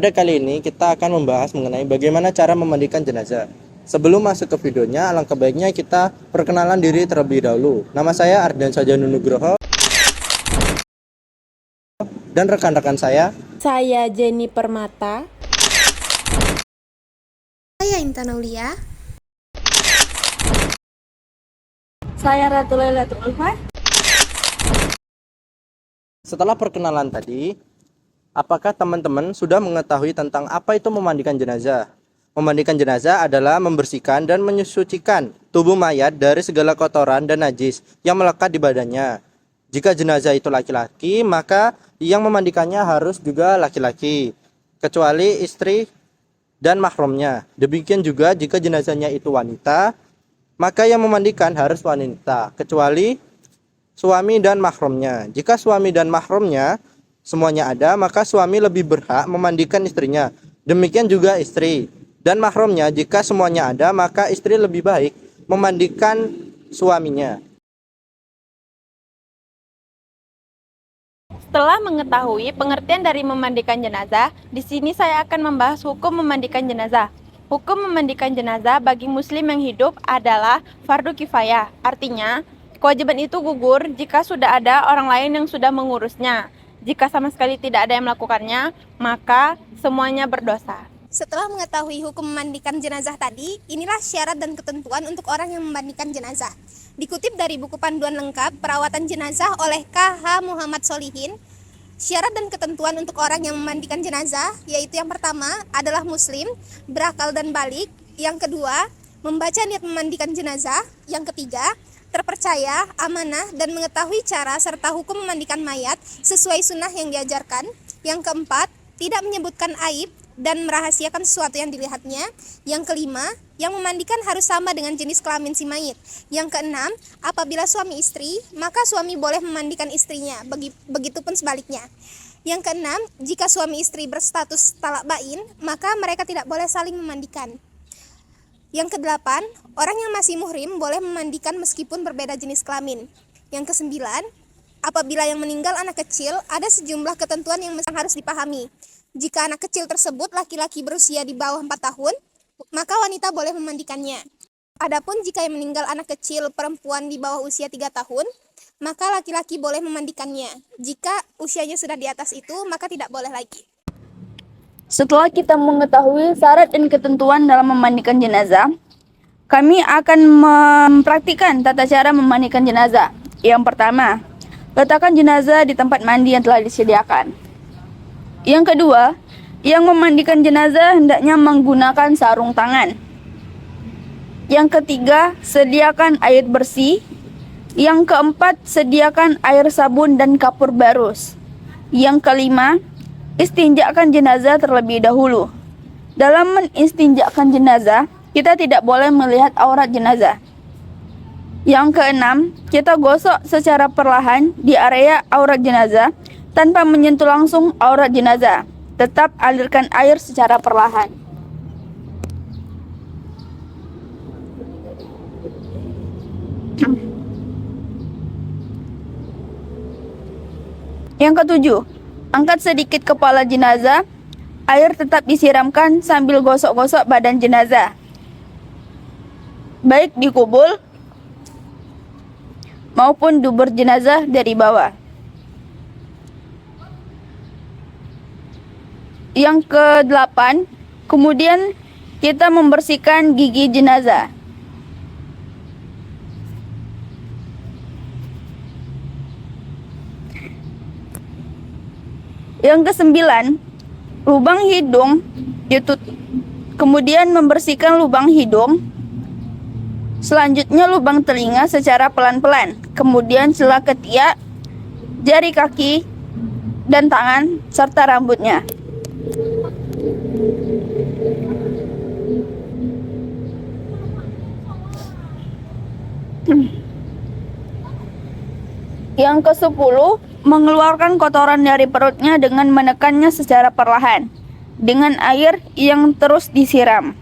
Pada kali ini kita akan membahas mengenai bagaimana cara memandikan jenazah. Sebelum masuk ke videonya, alangkah baiknya kita perkenalan diri terlebih dahulu. Nama saya Ardian Sajanu Nugroho dan rekan-rekan Saya Jenny Permata. Saya Intan Aulia. Saya Ratu Lailatul Ulfa. Setelah perkenalan tadi, apakah teman-teman sudah mengetahui tentang apa itu memandikan jenazah? Memandikan jenazah adalah membersihkan dan menyucikan tubuh mayat dari segala kotoran dan najis yang melekat di badannya. Jika jenazah itu laki-laki, maka yang memandikannya harus juga laki-laki, kecuali istri dan mahramnya. Demikian juga jika jenazahnya itu wanita, maka yang memandikan harus wanita, kecuali suami dan mahramnya. Jika suami dan mahramnya semuanya ada, maka suami lebih berhak memandikan istrinya. Demikian juga istri dan mahramnya. Jika semuanya ada, maka istri lebih baik memandikan suaminya. Setelah mengetahui pengertian dari memandikan jenazah, di sini saya akan membahas hukum memandikan jenazah. Hukum memandikan jenazah bagi muslim yang hidup adalah fardu kifayah. Artinya, kewajiban itu gugur jika sudah ada orang lain yang sudah mengurusnya. Jika sama sekali tidak ada yang melakukannya, maka semuanya berdosa. Setelah mengetahui hukum memandikan jenazah tadi, inilah syarat dan ketentuan untuk orang yang memandikan jenazah. Dikutip dari buku panduan lengkap perawatan jenazah oleh KH Muhammad Solihin, syarat dan ketentuan untuk orang yang memandikan jenazah yaitu yang pertama adalah muslim, berakal dan balik. Yang kedua, membaca niat memandikan jenazah. Yang ketiga, terpercaya, amanah, dan mengetahui cara serta hukum memandikan mayat sesuai sunnah yang diajarkan. Yang keempat, tidak menyebutkan aib dan merahasiakan sesuatu yang dilihatnya. Yang kelima, yang memandikan harus sama dengan jenis kelamin si mayit. Yang keenam, apabila suami istri, maka suami boleh memandikan istrinya, begitupun sebaliknya. Yang keenam, jika suami istri berstatus talak bain, maka mereka tidak boleh saling memandikan. Yang kedelapan, orang yang masih muhrim boleh memandikan meskipun berbeda jenis kelamin. Yang kesembilan, apabila yang meninggal anak kecil, ada sejumlah ketentuan yang harus dipahami. Jika anak kecil tersebut laki-laki berusia di bawah 4 tahun, maka wanita boleh memandikannya. Adapun jika yang meninggal anak kecil perempuan di bawah usia 3 tahun, maka laki-laki boleh memandikannya. Jika usianya sudah di atas itu, maka tidak boleh lagi. Setelah kita mengetahui syarat dan ketentuan dalam memandikan jenazah, kami akan mempraktikkan tata cara memandikan jenazah. Yang pertama, letakkan jenazah di tempat mandi yang telah disediakan. Yang kedua, yang memandikan jenazah hendaknya menggunakan sarung tangan. Yang ketiga, sediakan air bersih. Yang keempat, sediakan air sabun dan kapur barus. Yang kelima, istinjakan jenazah terlebih dahulu. Dalam mengistinjakan jenazah, kita tidak boleh melihat aurat jenazah. Yang keenam, kita gosok secara perlahan di area aurat jenazah tanpa menyentuh langsung aurat jenazah. Tetap alirkan air secara perlahan. Yang ketujuh, angkat sedikit kepala jenazah. Air tetap disiramkan sambil gosok-gosok badan jenazah, baik di kubul maupun dubur jenazah dari bawah. Yang ke-8, kemudian kita membersihkan gigi jenazah. Yang ke-9, lubang hidung ditutup. Kemudian membersihkan lubang hidung. Selanjutnya lubang telinga secara pelan-pelan. Kemudian celah ketiak, jari kaki, dan tangan, serta rambutnya. Yang ke-10, mengeluarkan kotoran dari perutnya dengan menekannya secara perlahan dengan air yang terus disiram.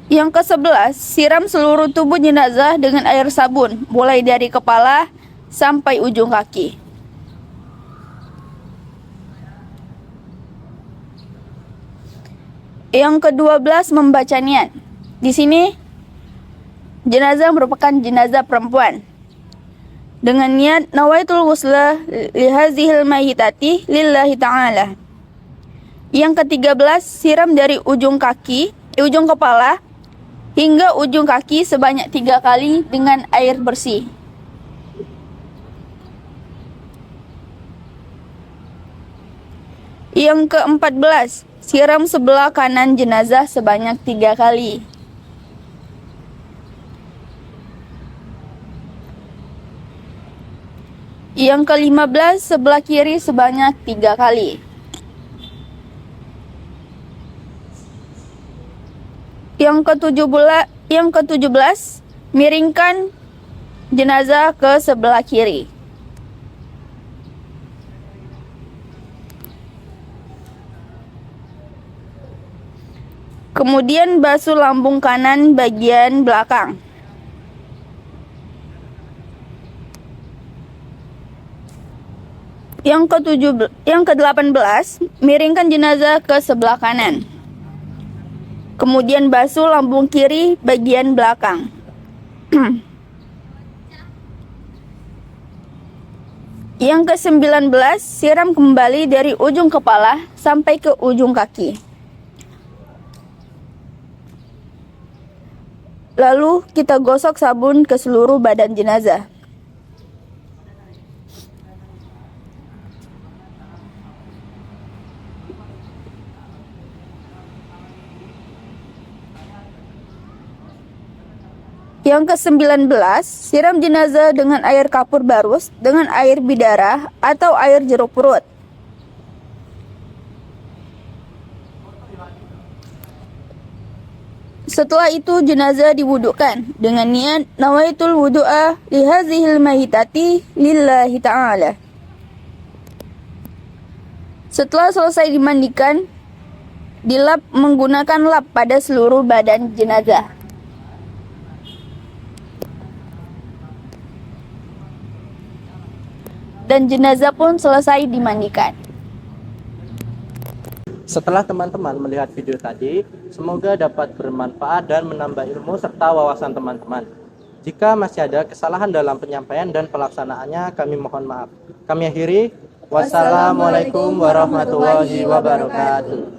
Yang ke-11, siram seluruh tubuh jenazah dengan air sabun, mulai dari kepala, sampai ujung kaki. Yang ke-12, membaca niat. Di sini jenazah merupakan jenazah perempuan. Dengan niat nawaitul ghusla lihazihil mayyitati lillahi ta'ala. Yang ke-13, siram dari ujung kepala hingga ujung kaki sebanyak 3 kali dengan air bersih. Yang ke-14, siram sebelah kanan jenazah sebanyak 3 kali. Yang ke-15, sebelah kiri sebanyak 3 kali. Yang ke-17, miringkan jenazah ke sebelah kiri. Kemudian basuh lambung kanan bagian belakang. Yang ke-18, miringkan jenazah ke sebelah kanan. Kemudian basuh lambung kiri bagian belakang. Yang ke-19, siram kembali dari ujung kepala sampai ke ujung kaki. Lalu kita gosok sabun ke seluruh badan jenazah. Yang ke-19, siram jenazah dengan air kapur barus, dengan air bidara, atau air jeruk purut. Setelah itu jenazah diwudukan dengan niat nawaitul wudu'a lihazihil mayyitati lillahi ta'ala. Setelah selesai dimandikan, dilap menggunakan lap pada seluruh badan jenazah. Dan jenazah pun selesai dimandikan. Setelah teman-teman melihat video tadi, semoga dapat bermanfaat dan menambah ilmu serta wawasan teman-teman. Jika masih ada kesalahan dalam penyampaian dan pelaksanaannya, kami mohon maaf. Kami akhiri. Wassalamualaikum warahmatullahi wabarakatuh.